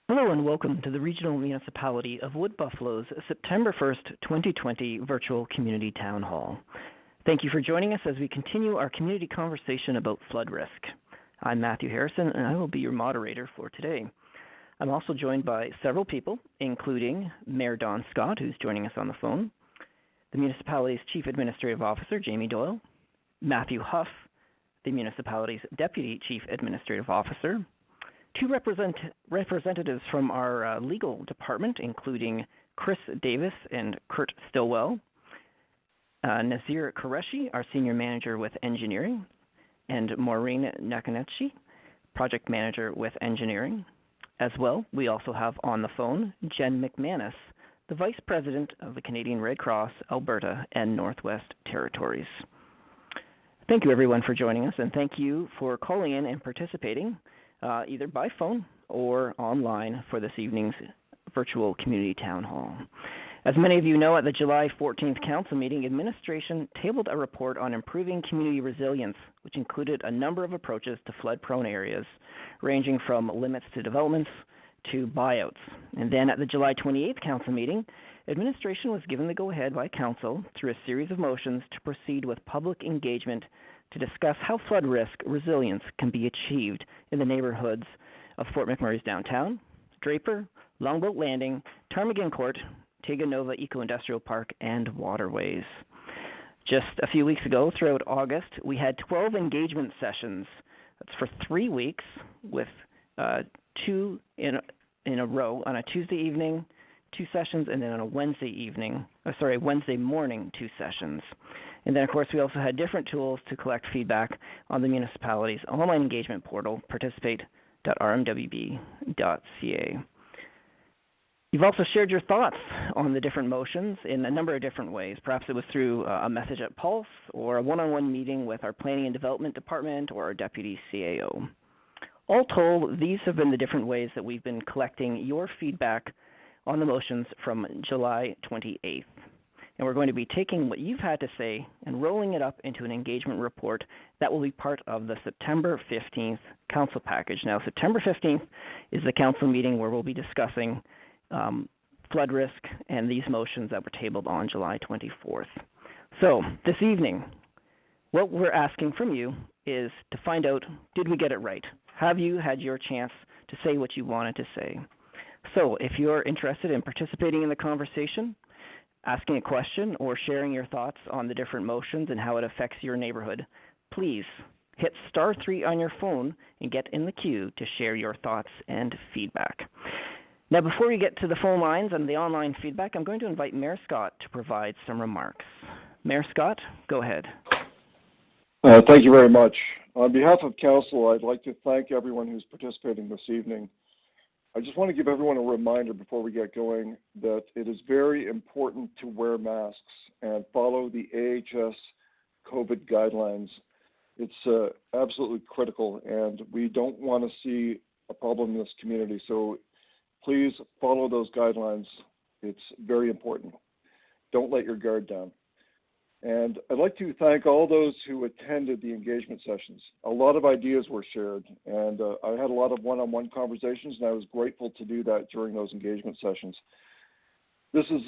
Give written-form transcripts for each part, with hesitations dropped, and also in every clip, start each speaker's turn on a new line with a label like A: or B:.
A: Hello and welcome to the Regional Municipality of Wood Buffalo's September 1st, 2020 Virtual Community Town Hall. Thank you for joining us as we continue our community conversation about flood risk. I'm Matthew Harrison and I will be your moderator for today. I'm also joined by several people, including Mayor Don Scott, who's joining us on the phone, the municipality's Chief Administrative Officer, Jamie Doyle, Matthew Huff, the municipality's Deputy Chief Administrative Officer, two representatives from our legal department, including Chris Davis and Kurt Stillwell, Nazir Qureshi, our Senior Manager with Engineering, and Maureen Nakanichi, Project Manager with Engineering. As well, we also have on the phone Jen McManus, the Vice President of the Canadian Red Cross, Alberta and Northwest Territories. Thank you everyone for joining us, and thank you for calling in and participating either by phone or online for this evening's virtual community town hall. As many of you know, at the July 14th council meeting, administration tabled a report on improving community resilience, which included a number of approaches to flood-prone areas, ranging from limits to developments to buyouts. And then at the July 28th council meeting, administration was given the go-ahead by council through a series of motions to proceed with public engagement to discuss how flood risk resilience can be achieved in the neighborhoods of Fort McMurray's downtown, Draper, Longboat Landing, Ptarmigan Court, Tega Nova Eco-Industrial Park, and waterways. Just a few weeks ago, throughout August, we had 12 engagement sessions. That's for 3 weeks with two in a row on a Tuesday evening, 2 sessions, and then on a Wednesday morning, 2 sessions. And then, of course, we also had different tools to collect feedback on the municipality's online engagement portal, participate.rmwb.ca. You've also shared your thoughts on the different motions in a number of different ways. Perhaps it was through a message at Pulse or a one-on-one meeting with our Planning and Development Department or our Deputy CAO. All told, these have been the different ways that we've been collecting your feedback on the motions from July 28th. And we're going to be taking what you've had to say and rolling it up into an engagement report that will be part of the September 15th council package. Now, September 15th is the council meeting where we'll be discussing flood risk and these motions that were tabled on July 24th. So this evening, what we're asking from you is to find out, did we get it right? Have you had your chance to say what you wanted to say? So if you're interested in participating in the conversation, asking a question, or sharing your thoughts on the different motions and how it affects your neighborhood, please hit *3 on your phone and get in the queue to share your thoughts and feedback. Now, before we get to the phone lines and the online feedback, I'm going to invite Mayor Scott to provide some remarks. Mayor Scott, go ahead.
B: Thank you very much. On behalf of Council, I'd like to thank everyone who's participating this evening. I just want to give everyone a reminder before we get going that it is very important to wear masks and follow the AHS COVID guidelines. It's absolutely critical, and we don't want to see a problem in this community. So please follow those guidelines. It's very important. Don't let your guard down. And I'd like to thank all those who attended the engagement sessions. A lot of ideas were shared, and I had a lot of one-on-one conversations, and I was grateful to do that during those engagement sessions. This is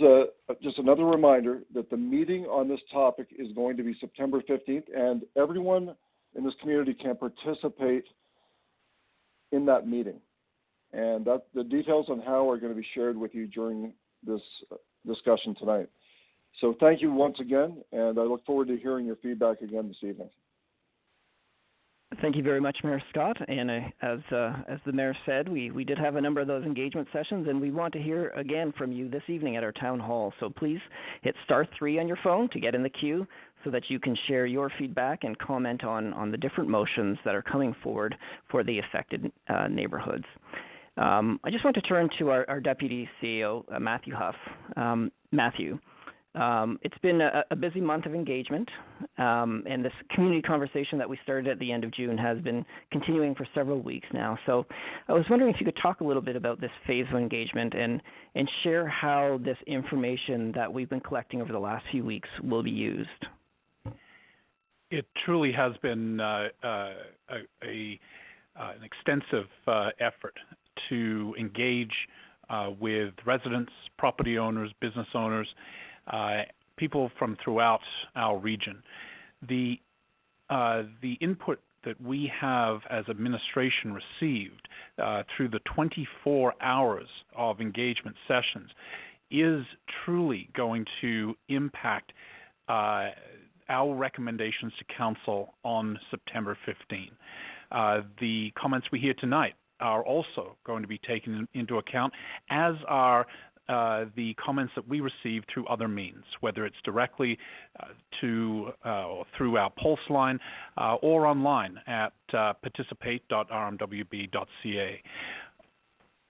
B: just another reminder that the meeting on this topic is going to be September 15th, and everyone in this community can participate in that meeting. And the details on how are going to be shared with you during this discussion tonight. So thank you once again, and I look forward to hearing your feedback again this evening.
A: Thank you very much, Mayor Scott. And as the Mayor said, we did have a number of those engagement sessions, and we want to hear again from you this evening at our town hall. So please hit *3 on your phone to get in the queue so that you can share your feedback and comment on the different motions that are coming forward for the affected neighborhoods. I just want to turn to our Deputy CEO, Matthew Huff. Matthew, it's been a busy month of engagement, and this community conversation that we started at the end of June has been continuing for several weeks now. So I was wondering if you could talk a little bit about this phase of engagement and share how this information that we've been collecting over the last few weeks will be used.
C: It truly has been an extensive effort to engage with residents, property owners, business owners, people from throughout our region. The input that we have as administration received through the 24 hours of engagement sessions is truly going to impact our recommendations to Council on September 15. The comments we hear tonight are also going to be taken into account, as are the comments that we receive through other means, whether it's directly or through our pulse line or online at participate.rmwb.ca.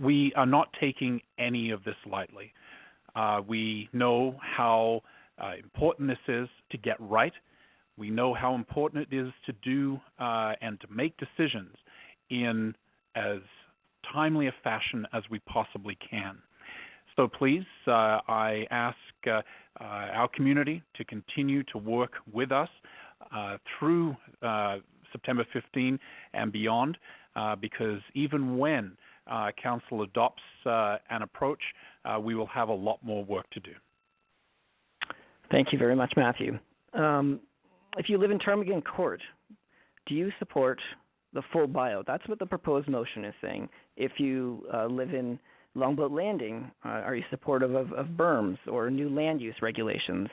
C: We are not taking any of this lightly. We know how important this is to get right. We know how important it is to do and to make decisions in as timely a fashion as we possibly can. So please, I ask our community to continue to work with us through September 15 and beyond, because even when Council adopts an approach, we will have a lot more work to do.
A: Thank you very much, Matthew. If you live in Ptarmigan Court, do you support the full buyout? That's what the proposed motion is saying. If you live in Longboat Landing, are you supportive of berms or new land use regulations?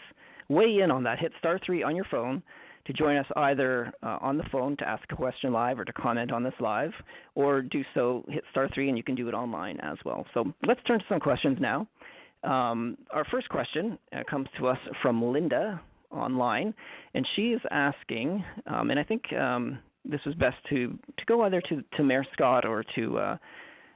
A: Weigh in on that. Hit *3 on your phone to join us either on the phone to ask a question live or to comment on this live, or do so, hit *3, and you can do it online as well. So let's turn to some questions now. Our first question comes to us from Linda online, and she is asking, and I think this was best to go either to Mayor Scott or to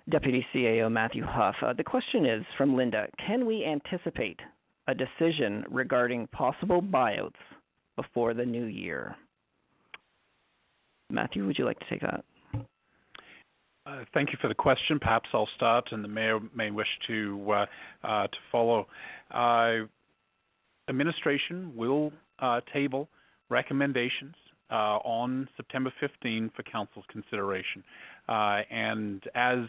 A: Deputy CAO Matthew Huff. The question is from Linda: can we anticipate a decision regarding possible buyouts before the new year? Matthew, would you like to take that?
C: Thank you for the question. Perhaps I'll start, and the Mayor may wish to follow. Administration will table recommendations on September 15 for Council's consideration. And as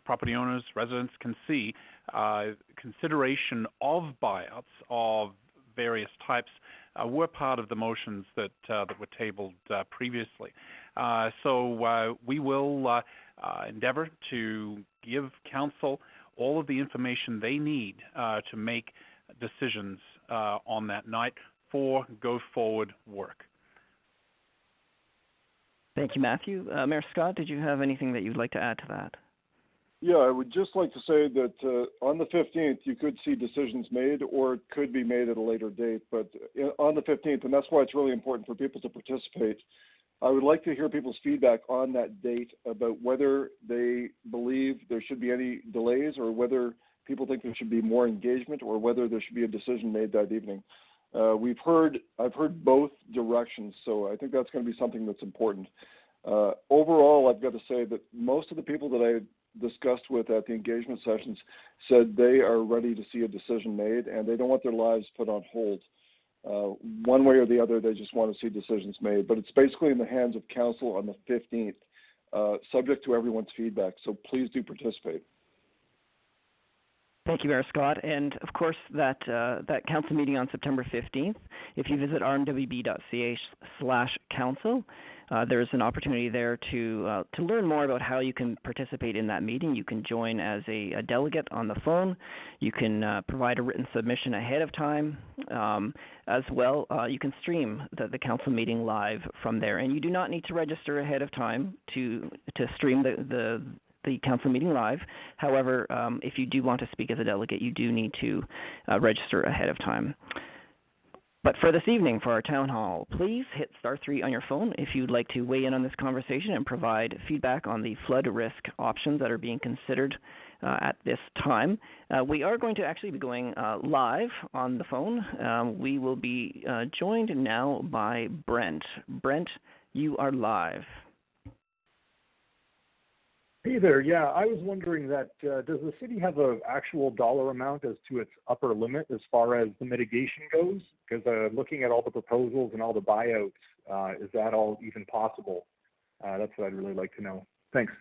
C: property owners, residents can see, consideration of buyouts of various types were part of the motions that were tabled previously. So we will endeavor to give Council all of the information they need to make decisions on that night for go-forward work.
A: Thank you, Matthew. Mayor Scott, did you have anything that you'd like to add to that?
B: Yeah, I would just like to say that on the 15th, you could see decisions made, or it could be made at a later date. But on the 15th, and that's why it's really important for people to participate, I would like to hear people's feedback on that date about whether they believe there should be any delays, or whether people think there should be more engagement, or whether there should be a decision made that evening. I've heard both directions, so I think that's going to be something that's important. Overall, I've got to say that most of the people that I discussed with at the engagement sessions said they are ready to see a decision made, and they don't want their lives put on hold. One way or the other, they just want to see decisions made. But it's basically in the hands of Council on the 15th, subject to everyone's feedback. So please do participate.
A: Thank you, Mayor Scott. And of course, that council meeting on September 15th, if you visit rmwb.ca/council, there's an opportunity there to learn more about how you can participate in that meeting. You can join as a delegate on the phone. You can provide a written submission ahead of time. As well, you can stream the council meeting live from there. And you do not need to register ahead of time to stream the council meeting live. However, if you do want to speak as a delegate, you do need to register ahead of time. But for this evening, for our town hall, please hit *3 on your phone if you'd like to weigh in on this conversation and provide feedback on the flood risk options that are being considered at this time. We are going to actually be going live on the phone. We will be joined now by Brent. Brent, you are live.
D: Hey there. Yeah, I was wondering that does the city have an actual dollar amount as to its upper limit as far as the mitigation goes? Because looking at all the proposals and all the buyouts, is that all even possible? That's what I'd really like to know. Thanks.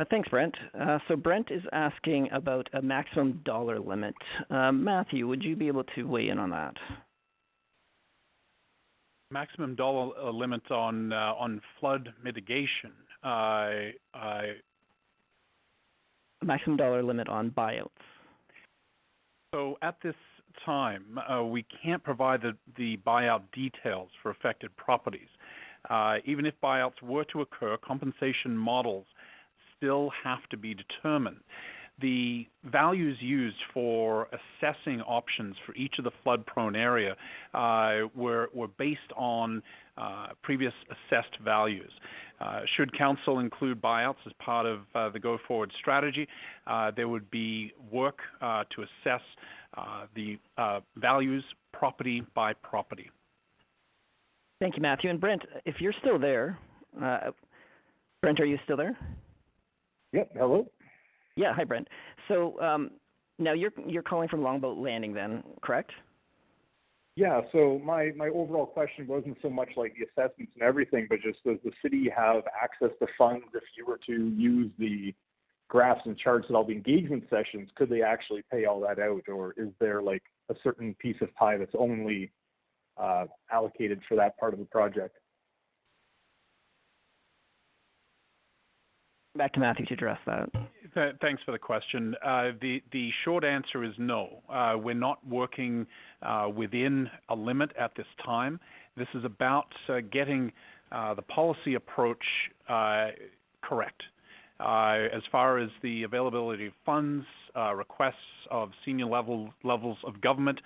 A: Thanks, Brent. So Brent is asking about a maximum dollar limit. Matthew, would you be able to weigh in on that?
C: Maximum dollar limit on flood mitigation.
A: Maximum dollar limit on buyouts.
C: So at this time, we can't provide the buyout details for affected properties. Even if buyouts were to occur, compensation models still have to be determined. The values used for assessing options for each of the flood-prone area were based on previous assessed values. Should council include buyouts as part of the go-forward strategy, there would be work to assess the values property by property.
A: Thank you, Matthew. And Brent, if you're still there, Brent, are you still there?
D: Yep. Hello.
A: Yeah. Hi, Brent. So now you're calling from Longboat Landing, then, correct?
D: Yeah. So my overall question wasn't so much like the assessments and everything, but just does the city have access to funds if you were to use the graphs and charts at all the engagement sessions? Could they actually pay all that out, or is there like a certain piece of pie that's only allocated for that part of the project?
A: Back to Matthew to address that.
C: Thanks for the question. The short answer is no. We're not working within a limit at this time. This is about getting the policy approach correct. As far as the availability of funds, requests of senior levels of government,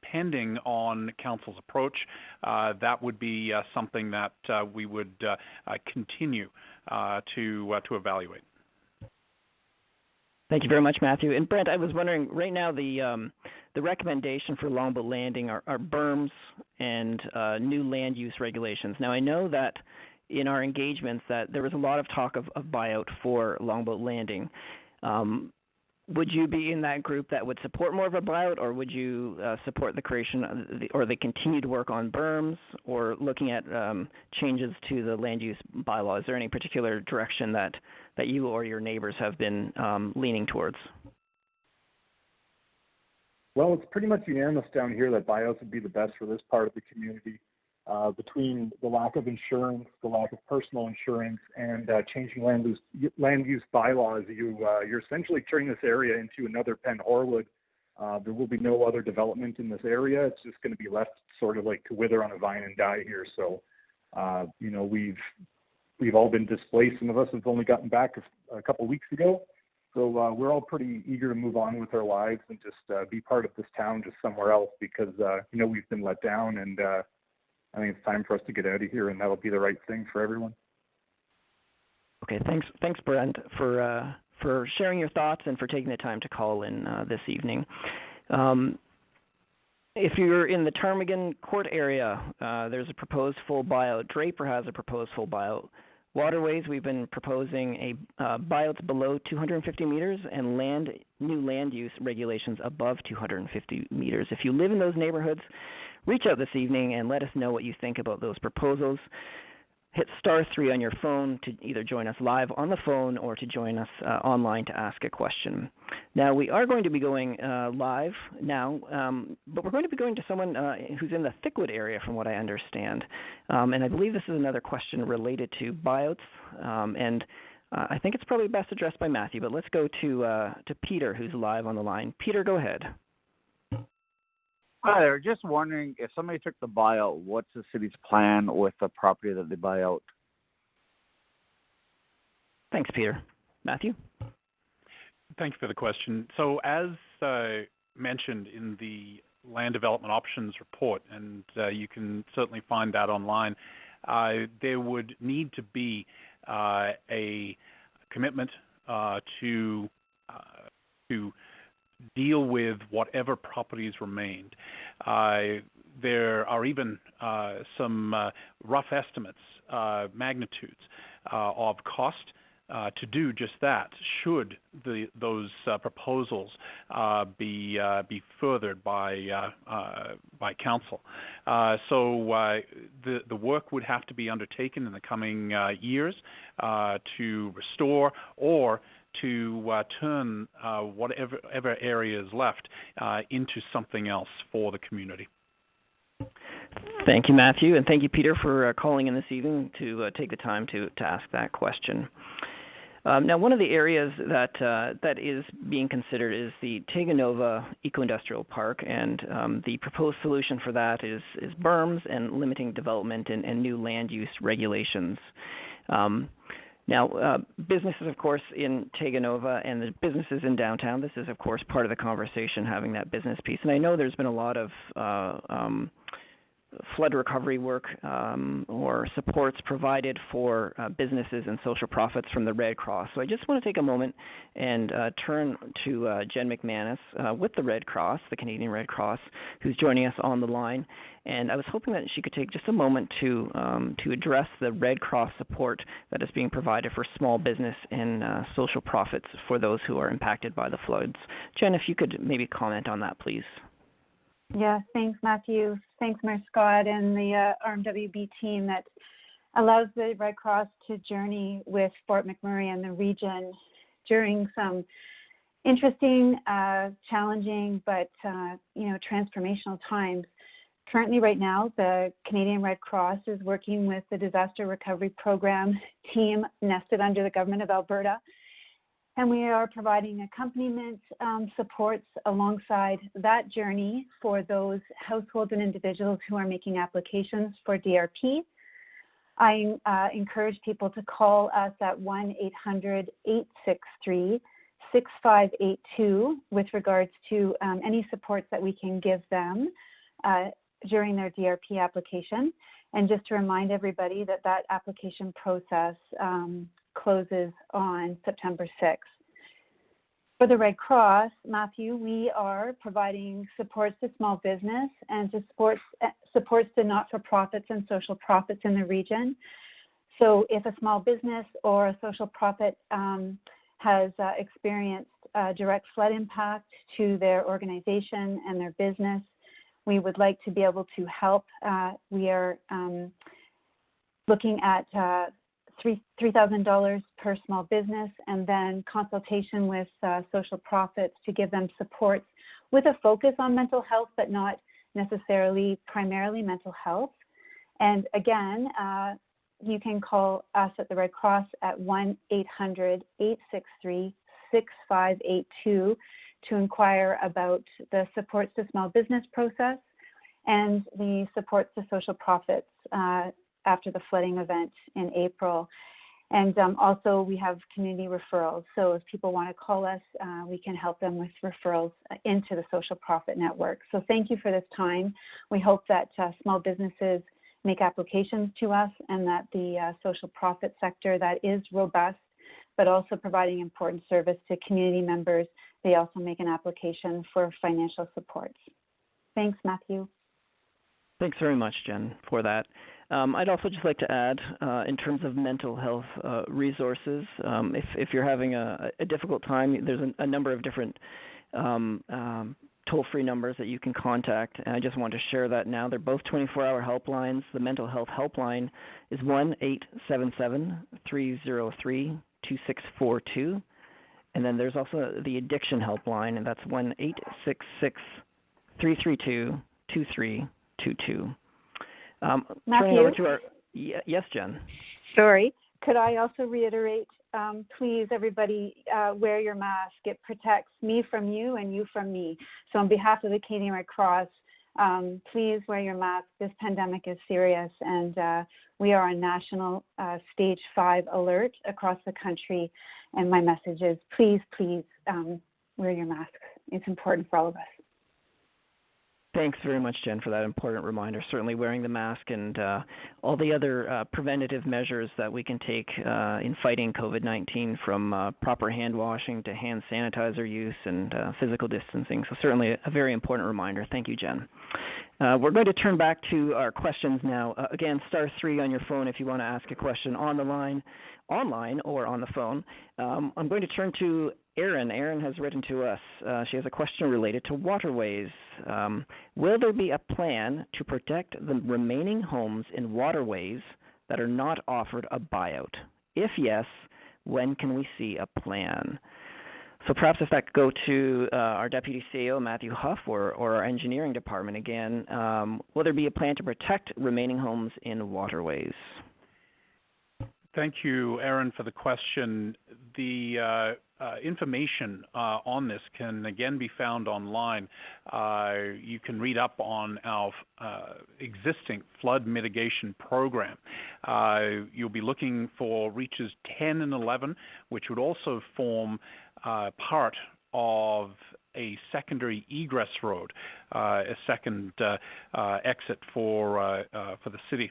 C: depending on council's approach, that would be something that we would continue to evaluate.
A: Thank you very much, Matthew. And Brent, I was wondering, right now the recommendation for Longboat Landing are berms and new land use regulations. Now, I know that in our engagements that there was a lot of talk of buyout for Longboat Landing. Would you be in that group that would support more of a buyout, or would you support the creation or the continued work on berms, or looking at changes to the land use bylaw? Is there any particular direction that you or your neighbors have been leaning towards?
D: Well, it's pretty much unanimous down here that buyouts would be the best for this part of the community. Between the lack of insurance, the lack of personal insurance, and changing land use bylaws, you're essentially turning this area into another Penn Horwood. There will be no other development in this area. It's just going to be left sort of like to wither on a vine and die here. So, we've all been displaced. Some of us have only gotten back a couple weeks ago. So we're all pretty eager to move on with our lives and just be part of this town just somewhere else because, we've been let down, and I think it's time for us to get out of here, and that'll be the right thing for everyone.
A: Okay, thanks, Brent, for sharing your thoughts and for taking the time to call in this evening. If you're in the Ptarmigan Court area, there's a proposed full buyout. Draper has a proposed full buyout. Waterways, we've been proposing buyouts below 250 meters and new land use regulations above 250 meters. If you live in those neighborhoods, reach out this evening and let us know what you think about those proposals. Hit *3 on your phone to either join us live on the phone or to join us online to ask a question. Now, we are going to be going live now, but we're going to be going to someone who's in the Thickwood area, from what I understand. And I believe this is another question related to buyouts, and I think it's probably best addressed by Matthew, but let's go to Peter, who's live on the line. Peter, go ahead.
E: Hi there. Just wondering, if somebody took the buyout, what's the city's plan with the property that they buy out?
A: Thanks, Peter. Matthew?
C: Thank you for the question. So as mentioned in the Land Development Options Report, and you can certainly find that online, there would need to be a commitment to deal with whatever properties remained. There are even some rough estimates, magnitudes of cost to do just that should those proposals be furthered by council. So the work would have to be undertaken in the coming years to restore or to turn whatever area is left into something else for the community.
A: Thank you, Matthew, and thank you, Peter, for calling in this evening to take the time to ask that question. Now, one of the areas that is being considered is the Teganova Eco-Industrial Park, and the proposed solution for that is berms and limiting development and new land use regulations. Now, businesses, of course, in Teganova and the businesses in downtown, this is, of course, part of the conversation, having that business piece. And I know there's been a lot of flood recovery work or supports provided for businesses and social profits from the Red Cross. So I just want to take a moment and turn to Jen McManus with the Red Cross, the Canadian Red Cross, who's joining us on the line. And I was hoping that she could take just a moment to address the Red Cross support that is being provided for small business and social profits for those who are impacted by the floods. Jen, if you could maybe comment on that, please.
F: Yes, thanks, Matthew. Thanks, Mayor Scott and the RMWB team that allows the Red Cross to journey with Fort McMurray and the region during some interesting, challenging, but transformational times. Currently, right now, the Canadian Red Cross is working with the Disaster Recovery Program team nested under the Government of Alberta. And we are providing accompaniment supports alongside that journey for those households and individuals who are making applications for DRP. I encourage people to call us at 1-800-863-6582 with regards to any supports that we can give them during their DRP application. And just to remind everybody that that application process closes on September 6th. For the Red Cross, Matthew, we are providing supports to small business and to supports to not-for-profits and social profits in the region. So if a small business or a social profit has experienced direct flood impact to their organization and their business, we would like to be able to help. We are looking at $3,000 per small business, and then consultation with social profits to give them supports with a focus on mental health, but not necessarily primarily mental health. And again, you can call us at the Red Cross at 1-800-863-6582 to inquire about the supports to small business process and the supports to social profits after the flooding event in April. And also we have community referrals. So if people want to call us, we can help them with referrals into the social profit network. So thank you for this time. We hope that small businesses make applications to us and that the social profit sector that is robust, but also providing important service to community members, they also make an application for financial supports. Thanks, Matthew.
A: Thanks very much, Jen, for that. I'd also just like to add, in terms of mental health resources, if you're having a difficult time, there's a number of different toll-free numbers that you can contact, and I just want to share that now. They're both 24-hour helplines. The mental health helpline is 1-877-303-2642, and then there's also the addiction helpline, and that's 1-866-332-2322. Turning over to our, yes, Jen.
F: Sorry. Could I also reiterate, please, everybody, wear your mask. It protects me from you and you from me. So on behalf of the Canadian Red Cross, please wear your mask. This pandemic is serious, and we are on national stage 5 alert across the country. And my message is, please, please wear your mask. It's important for all of us.
A: Thanks very much, Jen, for that important reminder. Certainly wearing the mask and all the other preventative measures that we can take in fighting COVID-19, from proper hand washing to hand sanitizer use and physical distancing. So certainly a very important reminder. Thank you, Jen. We're going to turn back to our questions now. Again, *3 on your phone if you want to ask a question on the line, online or on the phone. I'm going to turn to Erin. Erin has written to us. She has a question related to waterways. Will there be a plan to protect the remaining homes in waterways that are not offered a buyout? If yes, when can we see a plan? So perhaps if that could go to our Deputy CEO, Matthew Huff, or our engineering department again, will there be a plan to protect remaining homes in waterways?
C: Thank you, Aaron, for the question. The information on this can again be found online. You can read up on our existing flood mitigation program. You'll be looking for reaches 10 and 11, which would also form part of a secondary egress road, a second exit for the city.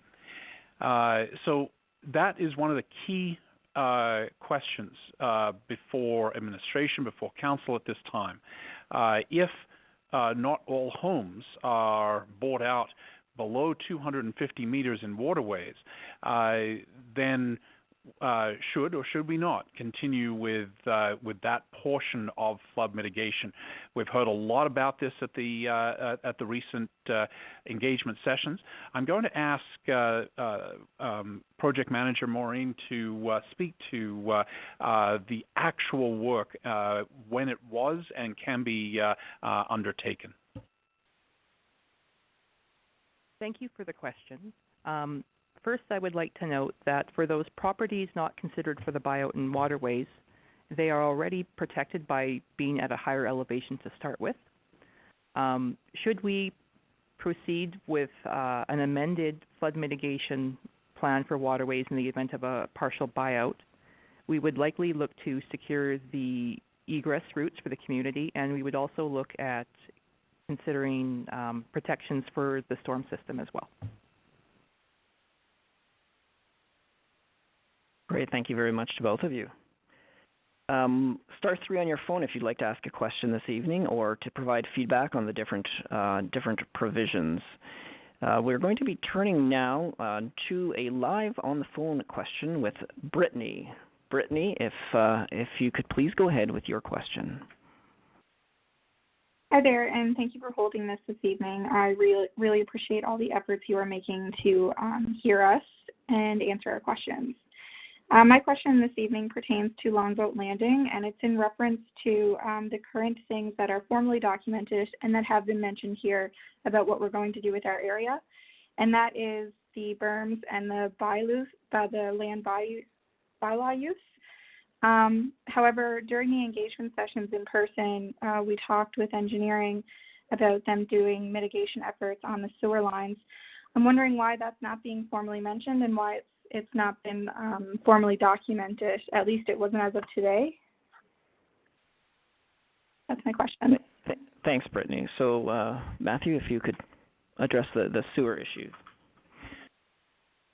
C: So that is one of the key questions before administration, before council at this time. If not all homes are bought out below 250 meters in waterways, then should or should we not continue with that portion of flood mitigation? We've heard a lot about this at the recent engagement sessions. I'm going to ask Project Manager Maureen to speak to the actual work when it was and can be undertaken.
G: Thank you for the question. First, I would like to note that for those properties not considered for the buyout in waterways, they are already protected by being at a higher elevation to start with. Should we proceed with an amended flood mitigation plan for waterways in the event of a partial buyout, we would likely look to secure the egress routes for the community, and we would also look at considering protections for the storm system as well.
A: Great, thank you very much to both of you. *3 on your phone if you'd like to ask a question this evening or to provide feedback on the different provisions. We're going to be turning now to a live on the phone question with Brittany. Brittany, if you could please go ahead with your question.
H: Hi there, and thank you for holding this evening. I really appreciate all the efforts you are making to hear us and answer our questions. My question this evening pertains to Longboat Landing, and it's in reference to the current things that are formally documented and that have been mentioned here about what we're going to do with our area, and that is the berms and the land bylaw use. However, during the engagement sessions in person, we talked with engineering about them doing mitigation efforts on the sewer lines. I'm wondering why that's not being formally mentioned and why it's not been formally documented. At least it wasn't as of today. That's my question.
A: Thanks, Brittany. So, Matthew, if you could address the sewer issues.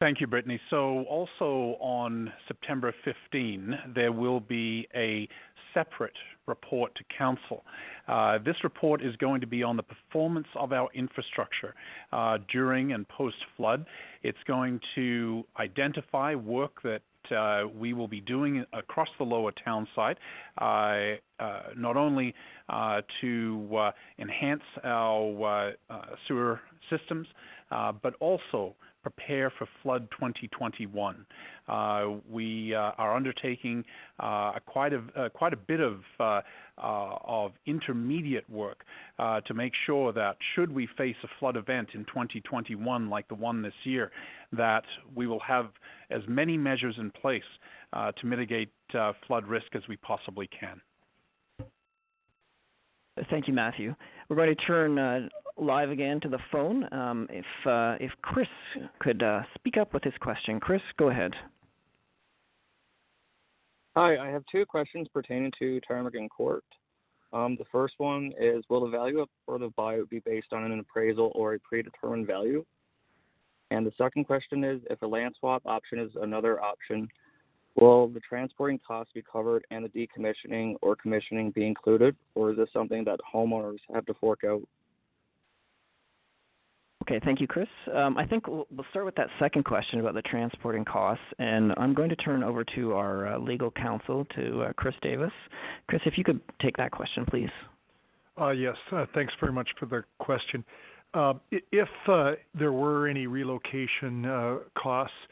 C: Thank you, Brittany. So also on September 15, there will be a separate report to Council. This report is going to be on the performance of our infrastructure during and post-flood. It's going to identify work that we will be doing across the lower town site, not only to enhance our sewer systems, but also prepare for flood 2021. We are undertaking quite a bit of intermediate work to make sure that should we face a flood event in 2021 like the one this year, that we will have as many measures in place to mitigate flood risk as we possibly can.
A: Thank you, Matthew. We're going to turn live again to the phone. If Chris could speak up with his question. Chris, go ahead.
I: Hi, I have two questions pertaining to Ptarmigan Court. The first one is, will the value for the buyout be based on an appraisal or a predetermined value? And the second question is, if a land swap option is another option, will the transporting costs be covered and the decommissioning or commissioning be included, or is this something that homeowners have to fork out?
A: Okay, thank you, Chris. I think we'll start with that second question about the transporting costs, and I'm going to turn over to our legal counsel, to Chris Davis. Chris, if you could take that question, please.
J: Yes, thanks very much for the question. If there were any relocation costs,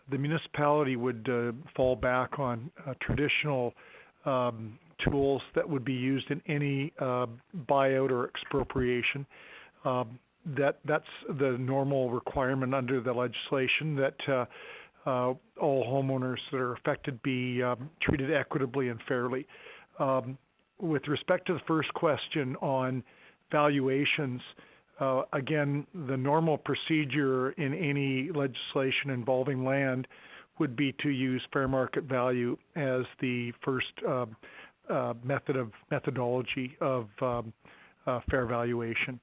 J: the municipality would fall back on traditional tools that would be used in any buyout or expropriation. That's the normal requirement under the legislation, that all homeowners that are affected be treated equitably and fairly. With respect to the first question on valuations, again, the normal procedure in any legislation involving land would be to use fair market value as the first methodology of fair valuation.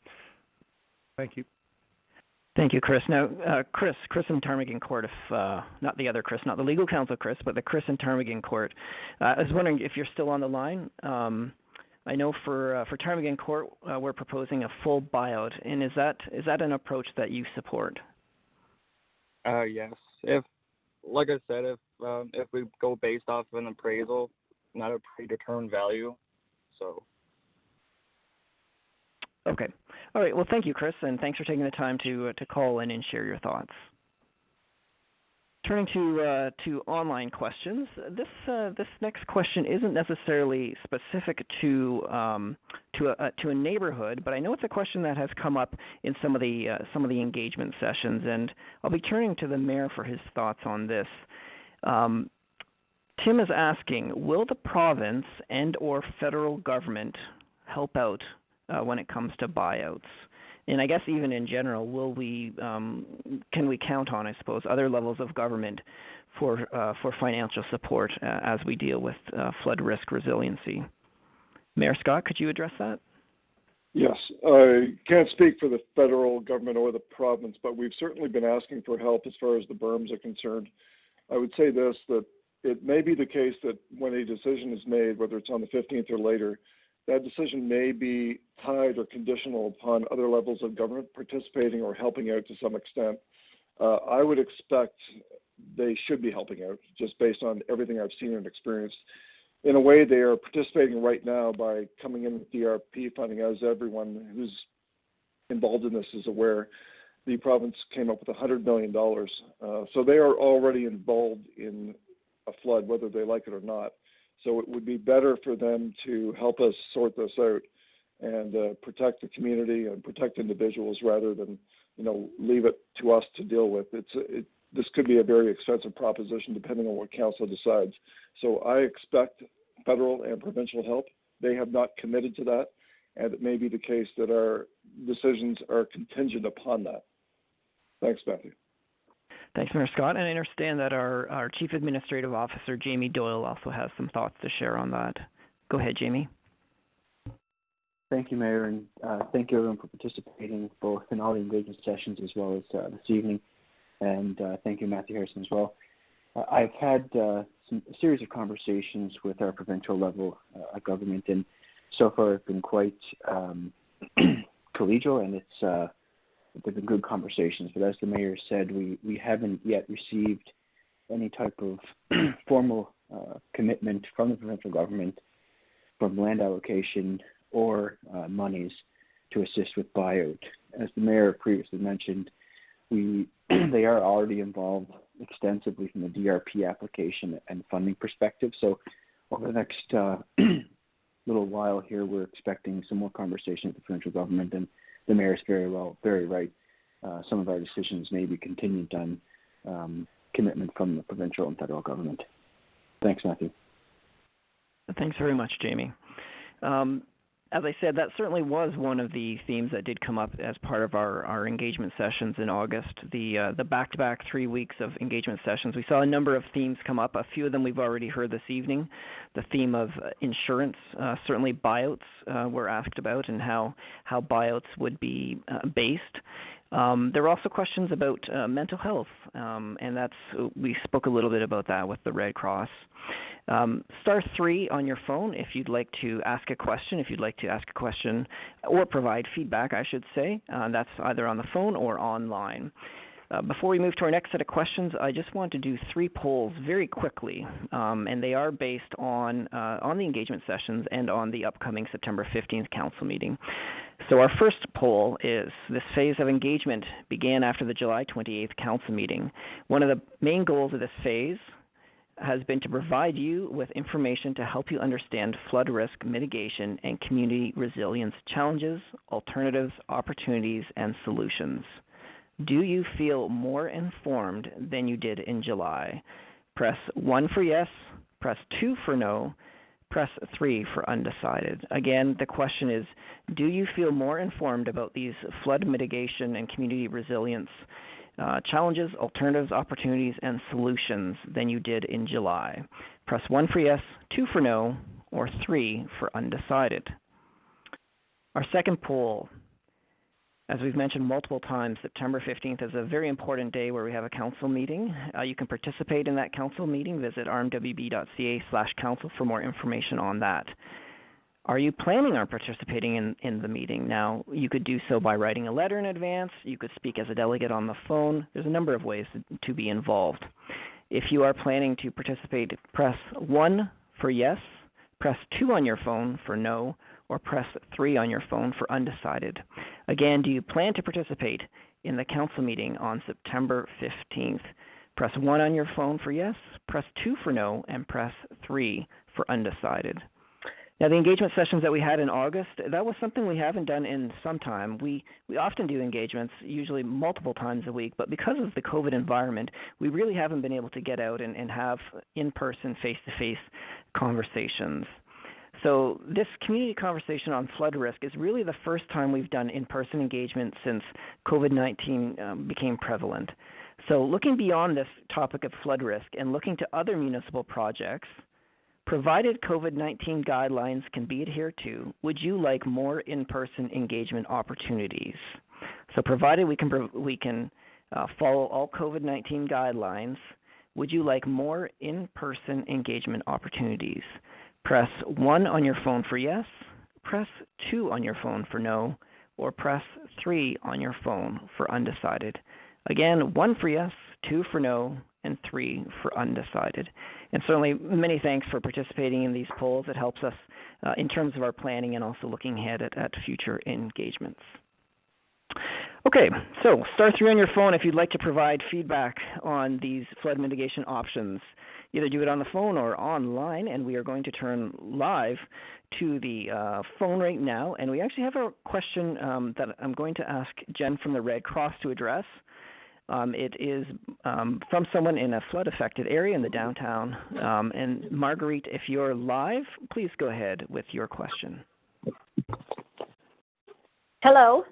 J: Thank you.
A: Thank you, Chris. Now, Chris in Ptarmigan Court, if not the other Chris, not the legal counsel Chris, but the Chris in Ptarmigan Court. I was wondering if you're still on the line. I know for Ptarmigan Court, we're proposing a full buyout, and is that an approach that you support?
I: Yes. If, like I said, if we go based off of an appraisal, not a predetermined value, so.
A: Okay. All right. Well, thank you, Chris, and thanks for taking the time to call in and share your thoughts. Turning to online questions, this next question isn't necessarily specific to a neighborhood, but I know it's a question that has come up in some of the engagement sessions, and I'll be turning to the mayor for his thoughts on this. Tim is asking, will the province and/or federal government help out when it comes to buyouts? And I guess even in general, can we count on, I suppose, other levels of government for financial support as we deal with flood risk resiliency? Mayor Scott, could you address that?
B: Yes, I can't speak for the federal government or the province, but we've certainly been asking for help as far as the berms are concerned. I would say this, that it may be the case that when a decision is made, whether it's on the 15th or later, that decision may be tied or conditional upon other levels of government participating or helping out to some extent. I would expect they should be helping out, just based on everything I've seen and experienced. In a way, they are participating right now by coming in with DRP funding. As everyone who's involved in this is aware, the province came up with $100 million. So they are already involved in a flood, whether they like it or not. So it would be better for them to help us sort this out and protect the community and protect individuals rather than, leave it to us to deal with. This could be a very expensive proposition depending on what council decides. So I expect federal and provincial help. They have not committed to that, and it may be the case that our decisions are contingent upon that. Thanks, Matthew.
A: Thanks, Mayor Scott. And I understand that our Chief Administrative Officer, Jamie Doyle, also has some thoughts to share on that. Go ahead, Jamie.
K: Thank you, Mayor, and thank you, everyone, for participating both in all the engagement sessions as well as this evening. And thank you, Matthew Harrison, as well. I've had a series of conversations with our provincial level government, and so far it's been quite collegial, and they've been good conversations. But as the mayor said, we haven't yet received any type of formal commitment from the provincial government from land allocation or monies to assist with buyout. As the mayor previously mentioned, they are already involved extensively from the DRP application and funding perspective. So over the next little while here, we're expecting some more conversation with the provincial government, and the mayor is very right. Some of our decisions may be contingent on commitment from the provincial and federal government. Thanks, Matthew.
A: Thanks very much, Jamie. as I said, that certainly was one of the themes that did come up as part of our engagement sessions in August, the back-to-back 3 weeks of engagement sessions. We saw a number of themes come up. A few of them we've already heard this evening. The theme of insurance, certainly buyouts were asked about and how buyouts would be based. There were also questions about mental health, and we spoke a little bit about that with the Red Cross. Star 3 on your phone if you'd like to ask a question, or provide feedback, I should say. That's either on the phone or online. Before we move to our next set of questions, I just want to do 3 polls very quickly, and they are based on the engagement sessions and on the upcoming September 15th council meeting. So our first poll is, this phase of engagement began after the July 28th council meeting. One of the main goals of this phase has been to provide you with information to help you understand flood risk mitigation and community resilience challenges, alternatives, opportunities, and solutions. Do you feel more informed than you did in July? Press 1 for yes, press 2 for no, press 3 for undecided. Again, the question is, do you feel more informed about these flood mitigation and community resilience challenges, alternatives, opportunities, and solutions than you did in July? Press 1 for yes, 2 for no, or 3 for undecided. Our second poll, as we've mentioned multiple times, September 15th is a very important day where we have a council meeting. You can participate in that council meeting. Visit rmwb.ca/council for more information on that. Are you planning on participating in the meeting? Now, you could do so by writing a letter in advance. You could speak as a delegate on the phone. There's a number of ways to be involved. If you are planning to participate, press 1 for yes, press 2 on your phone for no, or press 3 on your phone for undecided. Again, do you plan to participate in the council meeting on September 15th? Press 1 on your phone for yes, press 2 for no, and press 3 for undecided. Now, the engagement sessions that we had in August, that was something we haven't done in some time. We often do engagements, usually multiple times a week, but because of the COVID environment, we really haven't been able to get out and have in-person, face-to-face conversations. So this community conversation on flood risk is really the first time we've done in-person engagement since COVID-19 became prevalent. So looking beyond this topic of flood risk and looking to other municipal projects, provided COVID-19 guidelines can be adhered to, would you like more in-person engagement opportunities? So provided we can follow all COVID-19 guidelines, would you like more in-person engagement opportunities? Press 1 on your phone for yes, press 2 on your phone for no, or press 3 on your phone for undecided. Again, 1 for yes, 2 for no, and 3 for undecided. And certainly many thanks for participating in these polls. It helps us in terms of our planning and also looking ahead at future engagements. Okay, so star 3 on your phone if you'd like to provide feedback on these flood mitigation options. Either do it on the phone or online, and we are going to turn live to the phone right now. And we actually have a question that I'm going to ask Jen from the Red Cross to address. It is from someone in a flood-affected area in the downtown. And Marguerite, if you're live, please go ahead with your question.
L: Hello.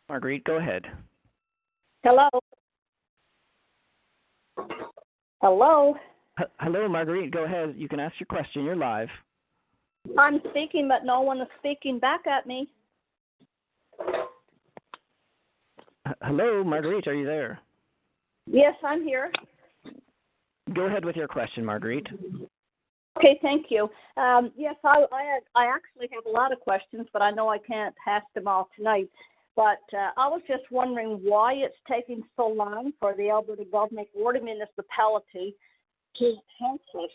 A: Marguerite, go ahead.
L: Hello. Hello.
A: Hello, Marguerite, go ahead. You can ask your question. You're live.
L: I'm speaking, but no one is speaking back at me.
A: Hello, Marguerite, are you there?
L: Yes, I'm here.
A: Go ahead with your question, Marguerite.
L: Okay, thank you. Yes, I actually have a lot of questions, but I know I can't ask them all tonight. But I was just wondering why it's taking so long for the Alberta government or the municipality to help us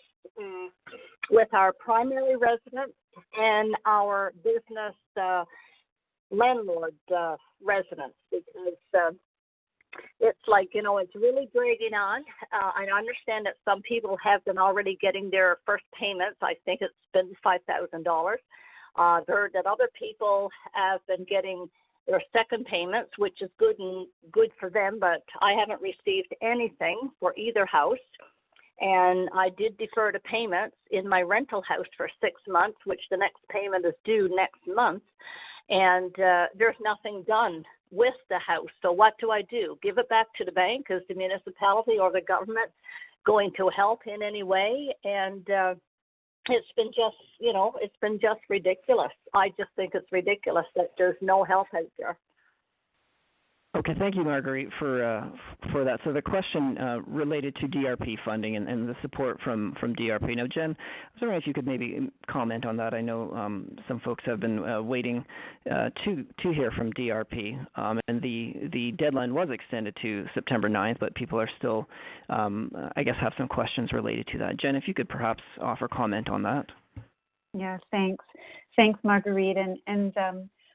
L: with our primary residents and our business landlord residents, because it's like, you know, it's really dragging on. I understand that some people have been already getting their first payments. I think it's been $5,000. Heard that other people have been getting their second payments, which is good for them, but I haven't received anything for either house. And I did defer the payments in my rental house for 6 months, which the next payment is due next month. And there's nothing done with the house. So what do I do? Give it back to the bank? Is the municipality or the government going to help in any way? And it's been just, it's been just ridiculous. I just think it's ridiculous that there's no help out there.
A: Okay, thank you, Marguerite, for that. So the question related to DRP funding and the support from DRP. Now, Jen, I was wondering if you could maybe comment on that. I know some folks have been waiting to hear from DRP, and the deadline was extended to September 9th, but people are still, I guess, have some questions related to that. Jen, if you could perhaps offer comment on that.
F: Yeah, thanks. Thanks, Marguerite. And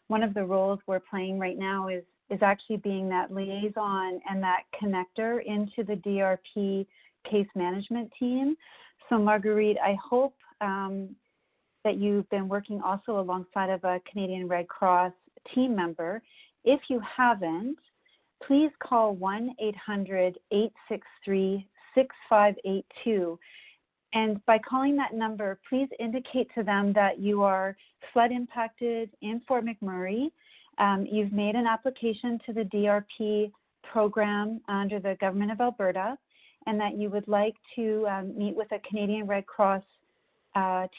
F: one of the roles we're playing right now is actually being that liaison and that connector into the DRP case management team. So Marguerite, I hope that you've been working also alongside of a Canadian Red Cross team member. If you haven't, please call 1-800-863-6582. And by calling that number, please indicate to them that you are flood impacted in Fort McMurray. You've made an application to the DRP program under the Government of Alberta, and that you would like to meet with a Canadian Red Cross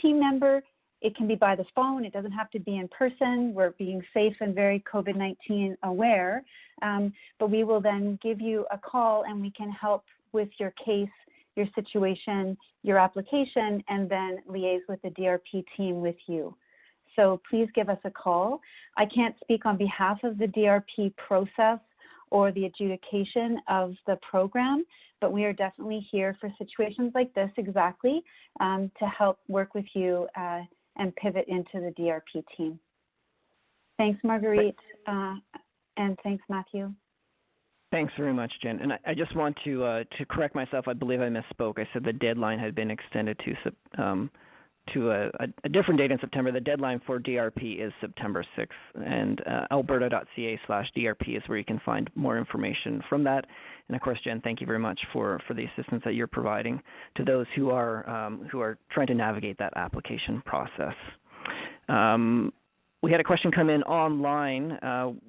F: team member. It can be by the phone. It doesn't have to be in person. We're being safe and very COVID-19 aware. But we will then give you a call, and we can help with your case, your situation, your application, and then liaise with the DRP team with you. So please give us a call. I can't speak on behalf of the DRP process or the adjudication of the program, but we are definitely here for situations like this exactly to help work with you and pivot into the DRP team. Thanks, Marguerite, and thanks, Matthew.
A: Thanks very much, Jen. And I just want to correct myself. I believe I misspoke. I said the deadline had been extended to a different date in September. The deadline for DRP is September 6th, and alberta.ca/DRP is where you can find more information from that. And of course, Jen, thank you very much for the assistance that you're providing to those who are trying to navigate that application process. We had a question come in online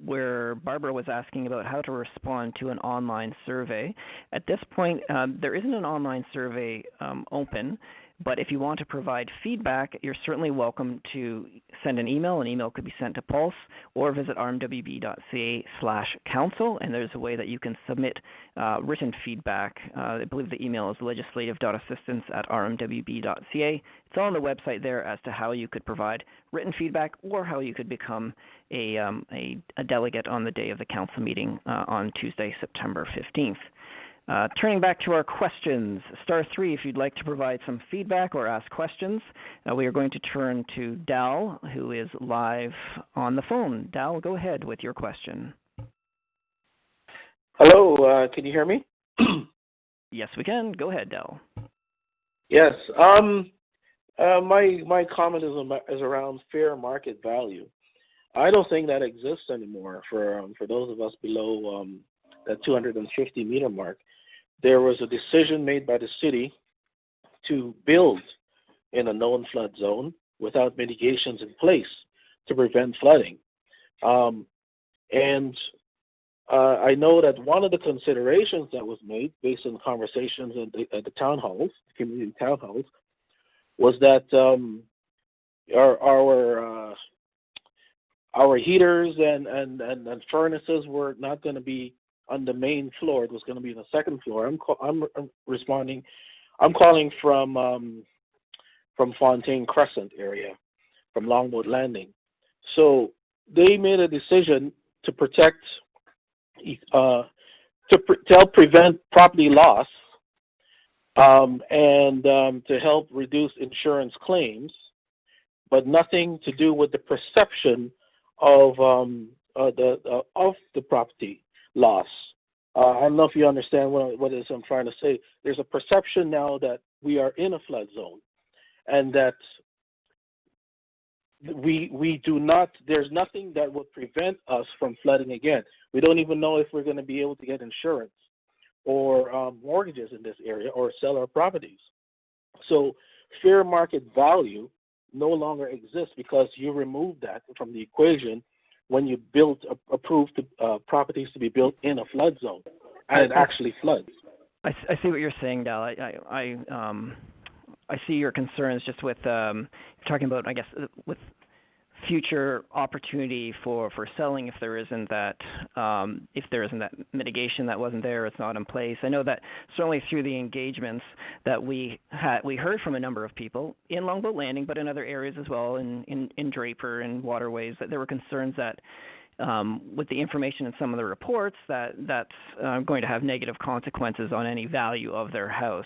A: where Barbara was asking about how to respond to an online survey. At this point, there isn't an online survey open, but if you want to provide feedback, you're certainly welcome to send an email. An email could be sent to Pulse, or visit rmwb.ca/council, and there's a way that you can submit written feedback. I believe the email is legislative.assistance@rmwb.ca. It's all on the website there as to how you could provide written feedback or how you could become a delegate on the day of the council meeting on Tuesday, September 15th. Turning back to our questions, *3 if you'd like to provide some feedback or ask questions. We are going to turn to Dal, who is live on the phone. Dal, go ahead with your question.
M: Hello, can you hear me?
A: Yes, we can. Go ahead, Dal.
M: Yes. My comment is around fair market value. I don't think that exists anymore for those of us below that 250 meter mark. There was a decision made by the city to build in a known flood zone without mitigations in place to prevent flooding. I know that one of the considerations that was made based on conversations at the town halls, community town halls, was that our heaters and furnaces were not going to be on the main floor. It was going to be on the second floor. I'm calling from Fontaine Crescent area, from Longboat Landing. So they made a decision to protect, to help prevent property loss, and to help reduce insurance claims, but nothing to do with the perception of the property loss. I don't know if you understand what it is I'm trying to say. There's a perception now that we are in a flood zone, and that we do not, there's nothing that would prevent us from flooding again. We don't even know if we're going to be able to get insurance or mortgages in this area or sell our properties. So fair market value no longer exists because you removed that from the equation when you approved properties to be built in a flood zone, and it actually floods.
A: I see what you're saying, Dal. I see your concerns just with you're talking about, I guess, with future opportunity for selling if there isn't that mitigation that wasn't there, it's not in place. I know that certainly through the engagements that we heard from a number of people in Longboat Landing, but in other areas as well, in Draper and waterways, that there were concerns that with the information in some of the reports that's going to have negative consequences on any value of their house.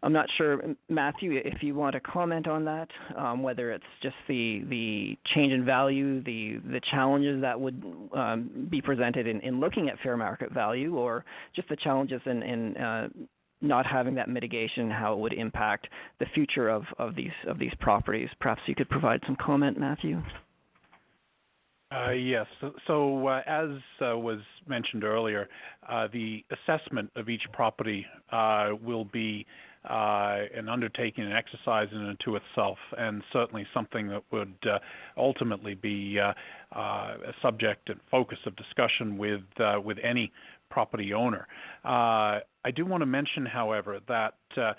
A: I'm not sure, Matthew, if you want to comment on that, whether it's just the change in value, the challenges that would be presented in looking at fair market value, or just the challenges in not having that mitigation, how it would impact the future of these properties. Perhaps you could provide some comment, Matthew.
C: Yes. So as was mentioned earlier, the assessment of each property will be an undertaking, an exercise in and to itself, and certainly something that would ultimately be a subject and focus of discussion with any property owner. I do want to mention, however, that the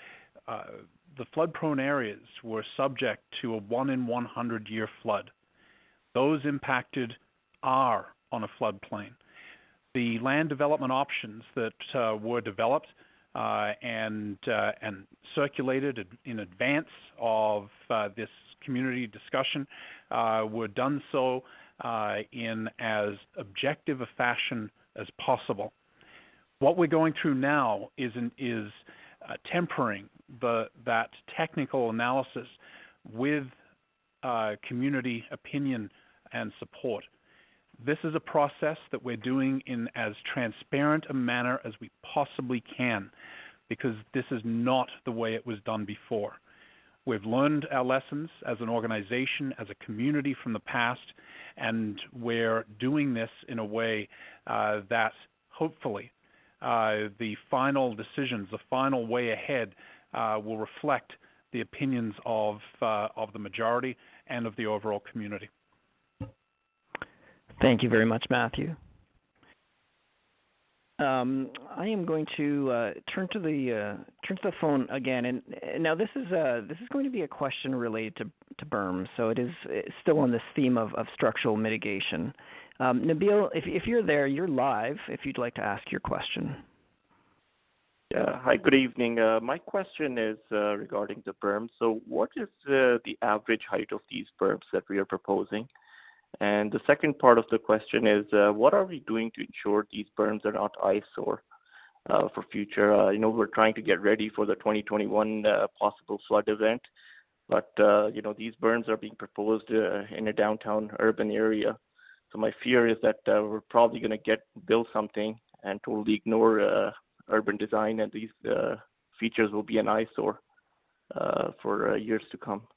C: flood-prone areas were subject to a 1 in 100 year flood. Those impacted are on a floodplain. The land development options that were developed and circulated in advance of this community discussion were done so in as objective a fashion as possible. What we're going through now is tempering that technical analysis with community opinion and support. This is a process that we're doing in as transparent a manner as we possibly can, because this is not the way it was done before. We've learned our lessons as an organization, as a community from the past, and we're doing this in a way that hopefully the final decisions, the final way ahead will reflect the opinions of the majority and of the overall community.
A: Thank you very much, Matthew. I am going to turn to the phone again, and now this is going to be a question related to berms, so it's still on this theme of structural mitigation. Nabil, if you're there, you're live. If you'd like to ask your question.
N: Hi, good evening. My question is regarding the berms. So what is the average height of these berms that we are proposing? And the second part of the question is, what are we doing to ensure these berms are not eyesore for future? We're trying to get ready for the 2021 possible flood event, but these berms are being proposed in a downtown urban area. So my fear is that we're probably going to build something and totally ignore urban design, and these features will be an eyesore for years to come.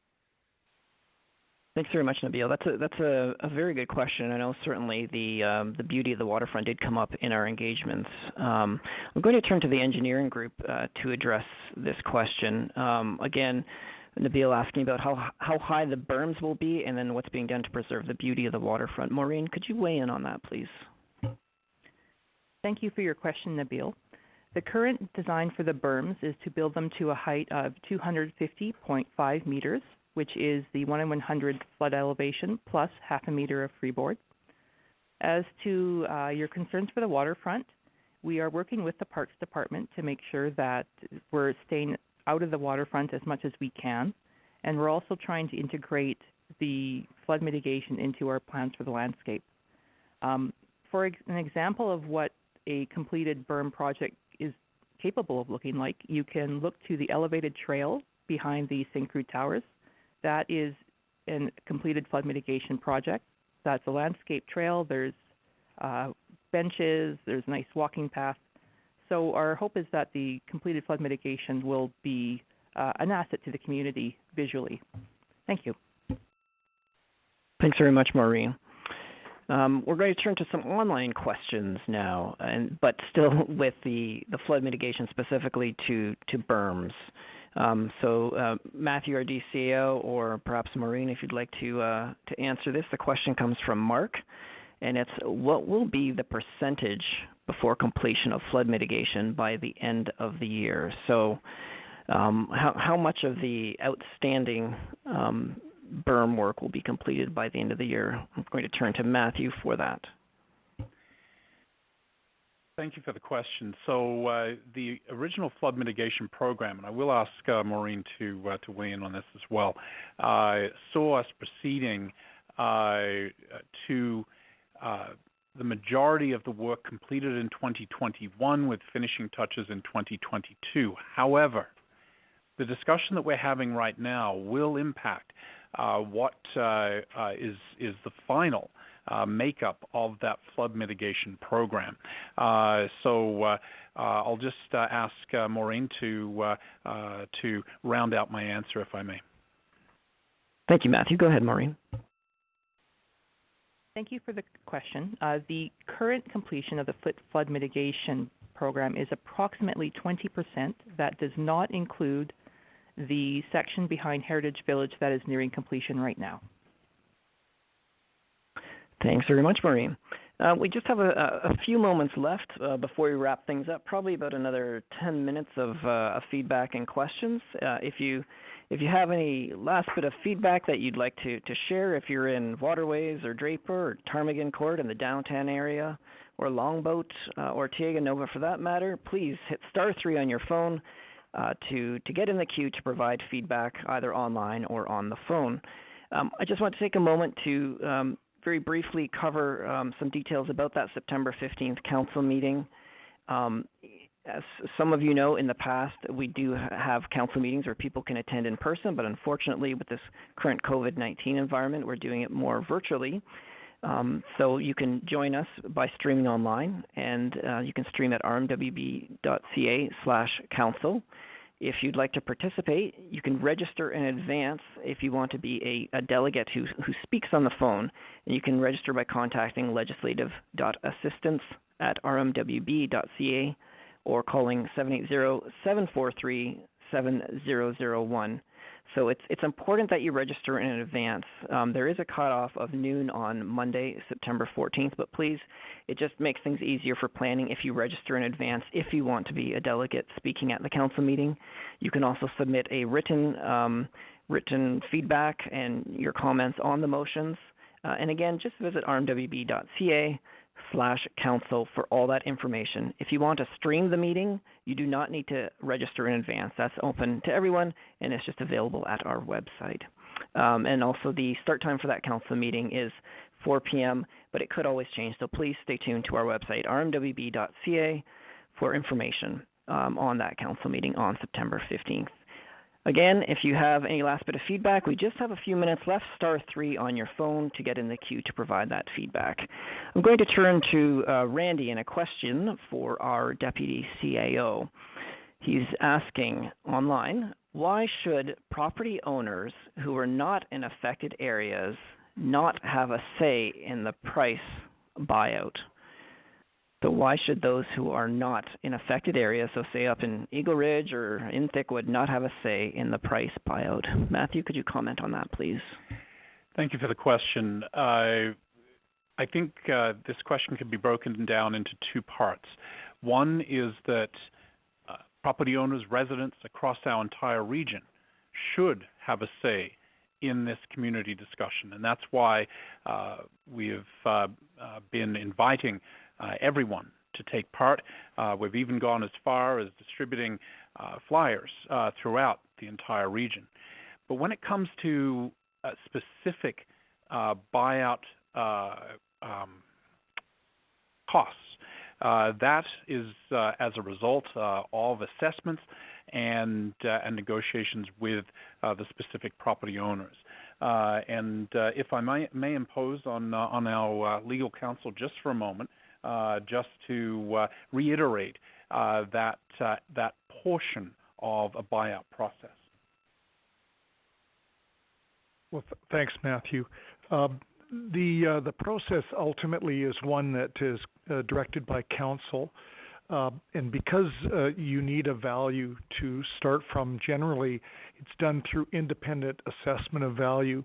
A: Thanks very much, Nabil. That's a very good question. I know certainly the beauty of the waterfront did come up in our engagements. I'm going to turn to the engineering group to address this question. Again, Nabil asking about how high the berms will be, and then what's being done to preserve the beauty of the waterfront. Maureen, could you weigh in on that, please?
G: Thank you for your question, Nabil. The current design for the berms is to build them to a height of 250.5 meters, which is the 1 in 100 flood elevation plus half a meter of freeboard. As to your concerns for the waterfront, we are working with the Parks Department to make sure that we're staying out of the waterfront as much as we can, and we're also trying to integrate the flood mitigation into our plans for the landscape. For an example of what a completed berm project is capable of looking like, you can look to the elevated trail behind the St. Croix Towers. That is a completed flood mitigation project. That's a landscape trail. There's benches. There's a nice walking path. So our hope is that the completed flood mitigation will be an asset to the community visually. Thank you.
A: Thanks very much, Maureen. We're going to turn to some online questions now, but still with the flood mitigation specifically to berms. Matthew, our DCAO, or perhaps Maureen, if you'd like to answer this. The question comes from Mark, and it's, what will be the percentage before completion of flood mitigation by the end of the year? So how much of the outstanding berm work will be completed by the end of the year? I'm going to turn to Matthew for that.
C: Thank you for the question. So the original flood mitigation program, and I will ask Maureen to weigh in on this as well, saw us proceeding to the majority of the work completed in 2021 with finishing touches in 2022. However, the discussion that we're having right now will impact what is the final makeup of that flood mitigation program. I'll just ask Maureen to round out my answer, if I may.
A: Thank you, Matthew. Go ahead, Maureen.
G: Thank you for the question. The current completion of the flood mitigation program is approximately 20%. That does not include the section behind Heritage Village that is nearing completion right now.
A: Thanks very much, Maureen. We just have a few moments left before we wrap things up, probably about another 10 minutes of feedback and questions. If you have any last bit of feedback that you'd like to share, if you're in Waterways or Draper or Ptarmigan Court in the downtown area, or Longboat or Ortega Nova for that matter, please hit *3 on your phone to get in the queue to provide feedback either online or on the phone. I just want to take a moment to very briefly cover some details about that September 15th council meeting. As some of you know, in the past, we do have council meetings where people can attend in person, but unfortunately with this current COVID-19 environment, we're doing it more virtually. So you can join us by streaming online, and you can stream at rmwb.ca/council. If you'd like to participate, you can register in advance if you want to be a delegate who speaks on the phone. And you can register by contacting legislative.assistance@rmwb.ca or calling 780-743-7001. So it's important that you register in advance. There is a cutoff of noon on Monday, September 14th, but please, it just makes things easier for planning if you register in advance if you want to be a delegate speaking at the council meeting. You can also submit a written feedback and your comments on the motions. And again, just visit rmwb.ca/council for all that information. If you want to stream the meeting, you do not need to register in advance. That's open to everyone, and it's just available at our website. And also the start time for that council meeting is 4 p.m., but it could always change, so please stay tuned to our website, rmwb.ca, for information on that council meeting on September 15th. Again, if you have any last bit of feedback, we just have a few minutes left. *3 on your phone to get in the queue to provide that feedback. I'm going to turn to Randy and a question for our Deputy CAO. He's asking online, why should property owners who are not in affected areas not have a say in the price buyout? So why should those who are not in affected areas, so say up in Eagle Ridge or in Thickwood, not have a say in the price buyout? Matthew, could you comment on that, please?
C: Thank you for the question. I think this question can be broken down into two parts. One is that property owners, residents across our entire region should have a say in this community discussion, and that's why we have been inviting everyone to take part. We've even gone as far as distributing flyers throughout the entire region. But when it comes to specific buyout costs, that is as a result of assessments and negotiations with the specific property owners. And if I may impose on our legal counsel just for a moment, just to reiterate that portion of a buyout process.
J: Well, thanks, Matthew. The process ultimately is one that is directed by council. And because you need a value to start from, generally it's done through independent assessment of value,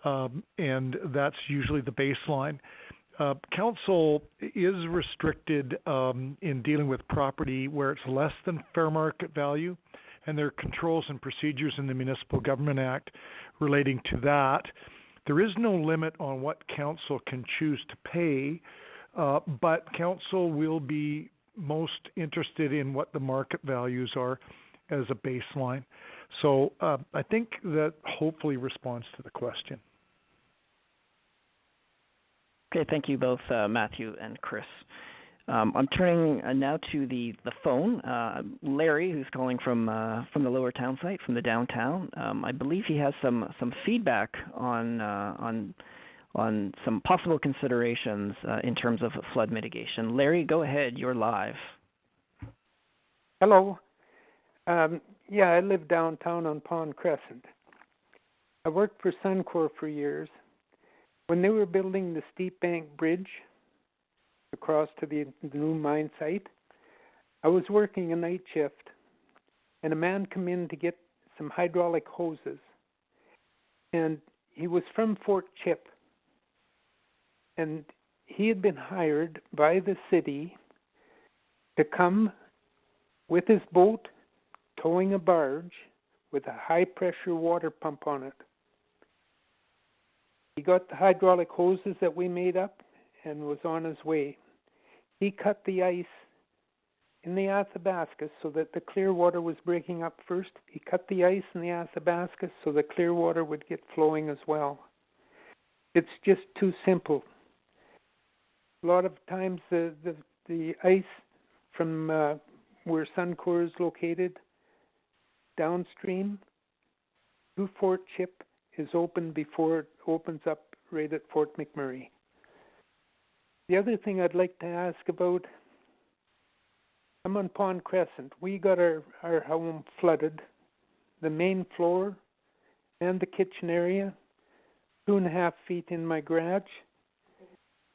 J: and that's usually the baseline. Council is restricted in dealing with property where it's less than fair market value, and there are controls and procedures in the Municipal Government Act relating to that. There is no limit on what council can choose to pay, but council will be most interested in what the market values are as a baseline. So I think that hopefully responds to the question.
A: Okay, thank you both, Matthew and Chris. I'm turning now to the phone. Larry, who's calling from the Lower Town site, from the downtown. I believe he has some feedback on some possible considerations in terms of flood mitigation. Larry, go ahead. You're live.
O: Hello. Yeah, I live downtown on Pond Crescent. I worked for Suncor for years. When they were building the Steep Bank Bridge across to the new mine site, I was working a night shift, and a man came in to get some hydraulic hoses. And he was from Fort Chip. And he had been hired by the city to come with his boat towing a barge with a high-pressure water pump on it. He got the hydraulic hoses that we made up and was on his way. He cut the ice in the Athabasca so that the clear water was breaking up first. He cut the ice in the Athabasca so the clear water would get flowing as well. It's just too simple. A lot of times the ice from where Suncor is located downstream to Fort Chip is open before it opens up right at Fort McMurray. The other thing I'd like to ask about, I'm on Pond Crescent. We got our home flooded, the main floor and the kitchen area, 2.5 feet in my garage,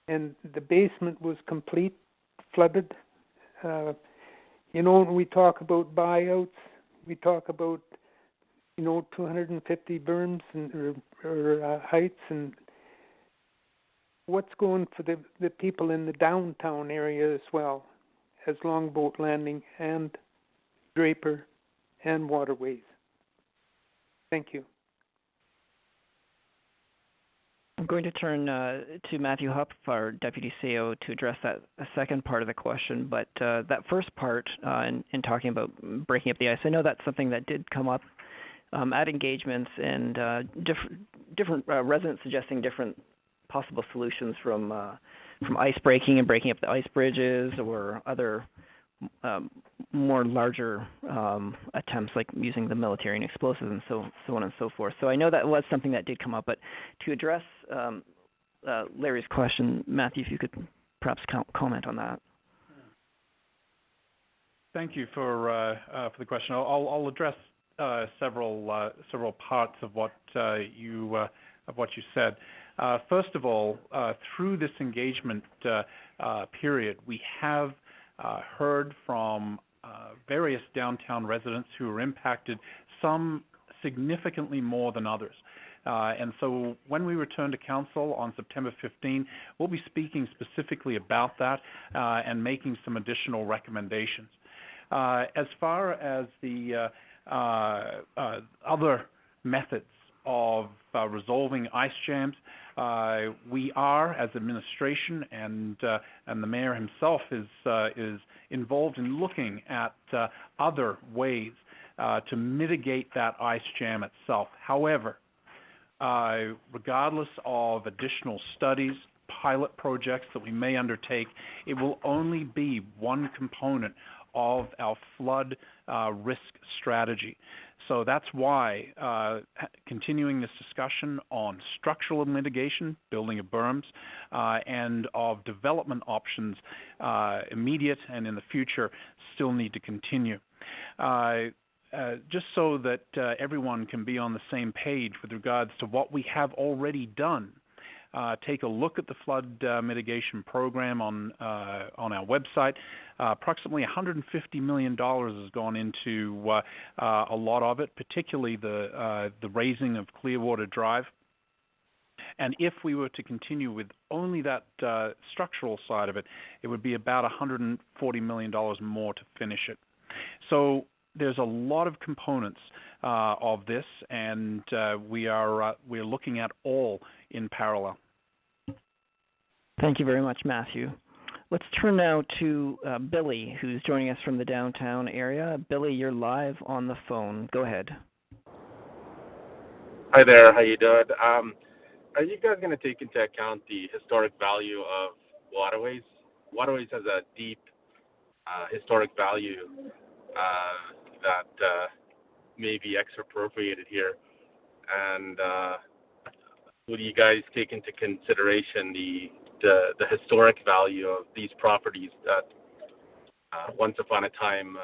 O: and the basement was complete flooded. You know, when we talk about buyouts, we talk about, 250 berms or heights, and what's going for the people in the downtown area as well as Longboat Landing and Draper and Waterways. Thank you.
A: I'm going to turn to Matthew Hupp, our Deputy CO, to address that second part of the question. But that first part, in talking about breaking up the ice, I know that's something that did come up at engagements, and different residents suggesting different possible solutions from ice breaking and breaking up the ice bridges, or other more larger attempts like using the military and explosives and so on and so forth. So I know that was something that did come up, but to address Larry's question, Matthew, if you could perhaps comment on that.
C: Thank you for the question. I'll address several parts of what you said. First of all, through this engagement period, we have heard from various downtown residents who were impacted, some significantly more than others. And so when we return to Council on September 15, we'll be speaking specifically about that and making some additional recommendations. As far as the other methods of resolving ice jams, we are, as administration, and the mayor himself is involved in looking at other ways to mitigate that ice jam itself. However, regardless of additional studies, pilot projects that we may undertake, it will only be one component of our flood risk strategy. So that's why continuing this discussion on structural mitigation, building of berms, and of development options, immediate and in the future, still need to continue. Just so that everyone can be on the same page with regards to what we have already done. take a look at the flood mitigation program on our website. Approximately $150 million has gone into a lot of it, particularly the raising of Clearwater Drive. And if we were to continue with only that structural side of it, it would be about $140 million more to finish it. So there's a lot of components of this, and we're looking at all in parallel.
A: Thank you very much, Matthew. Let's turn now to Billy, who's joining us from the downtown area. Billy, you're live on the phone. Go ahead.
P: Hi there. How you doing? Are you guys going to take into account the historic value of waterways? Waterways has a deep historic value that may be expropriated here. And would you guys take into consideration the historic value of these properties that once upon a time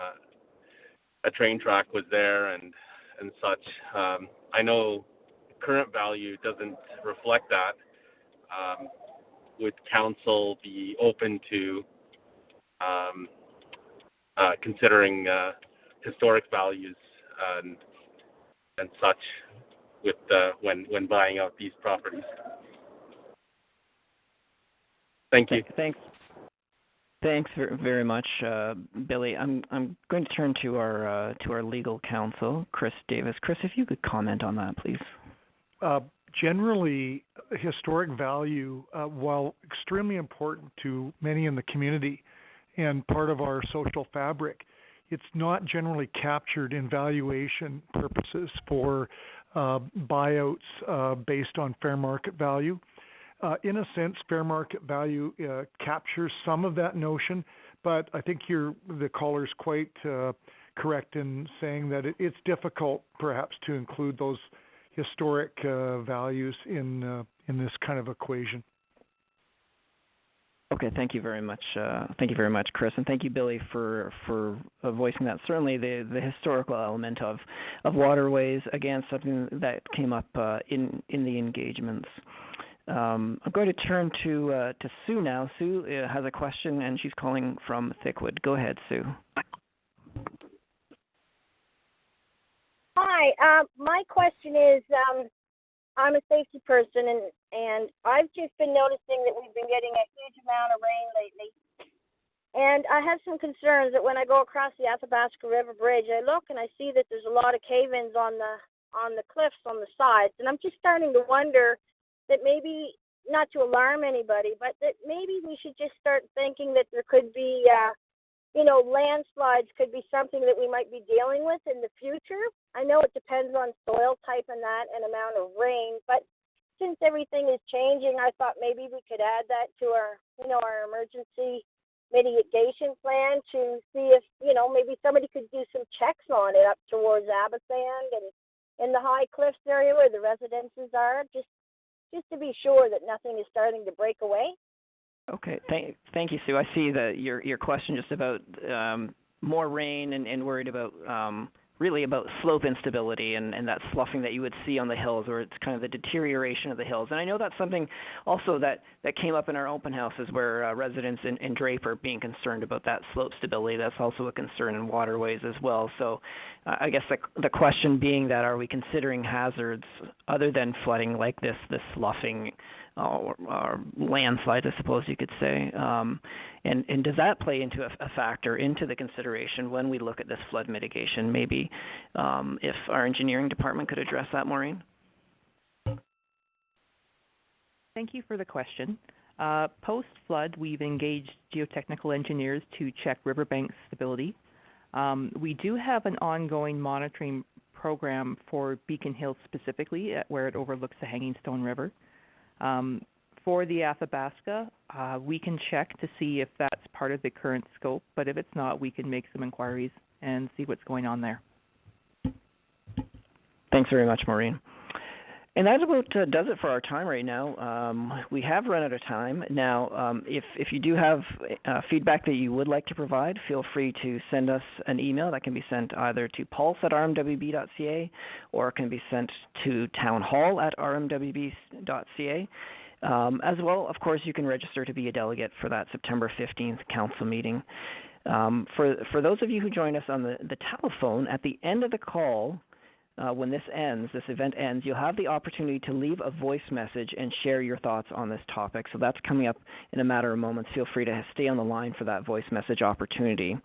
P: a train track was there and such? I know current value doesn't reflect that. Would council be open to considering historic values and such with when buying out these properties? Thank you.
A: Thanks very much, Billy. I'm going to turn to our legal counsel, Chris Davis. Chris, if you could comment on that, please.
J: Generally, historic value, while extremely important to many in the community and part of our social fabric, it's not generally captured in valuation purposes for buyouts based on fair market value. In a sense, fair market value captures some of that notion, but I think the caller's quite correct in saying that it's difficult perhaps to include those historic values in this kind of equation.
A: Okay, thank you very much. Thank you very much, Chris, and thank you, Billy, for voicing that. Certainly, the historical element of waterways, again, something that came up in the engagements. I'm going to turn to Sue now. Sue has a question, and she's calling from Thickwood. Go ahead, Sue.
Q: Hi, my question is, I'm a safety person, and I've just been noticing that we've been getting a huge amount of rain lately. And I have some concerns that when I go across the Athabasca River Bridge, I look and I see that there's a lot of cave-ins on the cliffs on the sides, and I'm just starting to wonder that maybe, not to alarm anybody, but that maybe we should just start thinking that there could be landslides could be something that we might be dealing with in the future. I know it depends on soil type and that and amount of rain, but since everything is changing, I thought maybe we could add that to our emergency mitigation plan to see if, maybe somebody could do some checks on it up towards Abasand and in the high cliffs area where the residences are, just to be sure that nothing is starting to break away.
A: Okay, thank you, Sue. I see that your question just about more rain and worried about really about slope instability and that sloughing that you would see on the hills, or it's kind of the deterioration of the hills. And I know that's something also that came up in our open houses where residents in Draper are being concerned about that slope stability. That's also a concern in waterways as well. So I guess the question being that are we considering hazards other than flooding like this sloughing or landslides, I suppose you could say. And does that play into a factor into the consideration when we look at this flood mitigation? Maybe if our engineering department could address that, Maureen?
G: Thank you for the question. Post-flood, we've engaged geotechnical engineers to check riverbank stability. We do have an ongoing monitoring program for Beacon Hill specifically, where it overlooks the Hanging Stone River. For the Athabasca, we can check to see if that's part of the current scope, but if it's not, we can make some inquiries and see what's going on there.
A: Thanks very much, Maureen. And that about does it for our time right now. We have run out of time. Now, if you do have feedback that you would like to provide, feel free to send us an email. That can be sent either to pulse@rmwb.ca or it can be sent to townhall@rmwb.ca. As well, of course, you can register to be a delegate for that September 15th council meeting. For those of you who join us on the telephone, at the end of the call, when this event ends, you'll have the opportunity to leave a voice message and share your thoughts on this topic. So that's coming up in a matter of moments. Feel free to stay on the line for that voice message opportunity.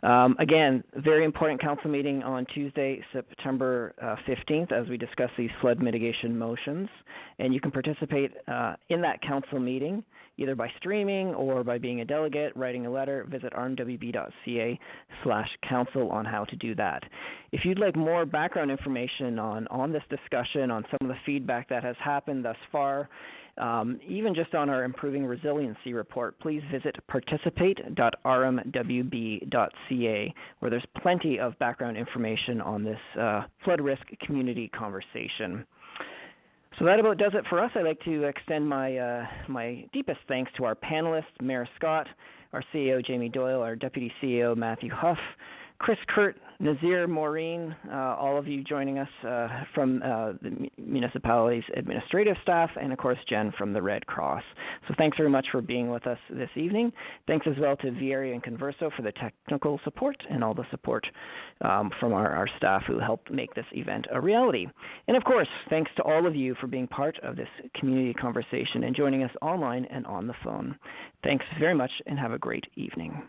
A: Again, very important council meeting on Tuesday, September 15th, as we discuss these flood mitigation motions. And you can participate in that council meeting either by streaming or by being a delegate, writing a letter. Visit rmwb.ca/council on how to do that. If you'd like more background information on this discussion, on some of the feedback that has happened thus far, even just on our Improving Resiliency report, please visit participate.rmwb.ca, where there's plenty of background information on this flood risk community conversation. So that about does it for us. I'd like to extend my deepest thanks to our panelists, Mayor Scott, our CEO, Jamie Doyle, our Deputy CEO, Matthew Huff, Chris, Kurt, Nazir, Maureen, all of you joining us from the municipality's administrative staff, and of course Jen from the Red Cross. So thanks very much for being with us this evening. Thanks as well to Vieri and Converso for the technical support and all the support from our staff who helped make this event a reality. And of course, thanks to all of you for being part of this community conversation and joining us online and on the phone. Thanks very much and have a great evening.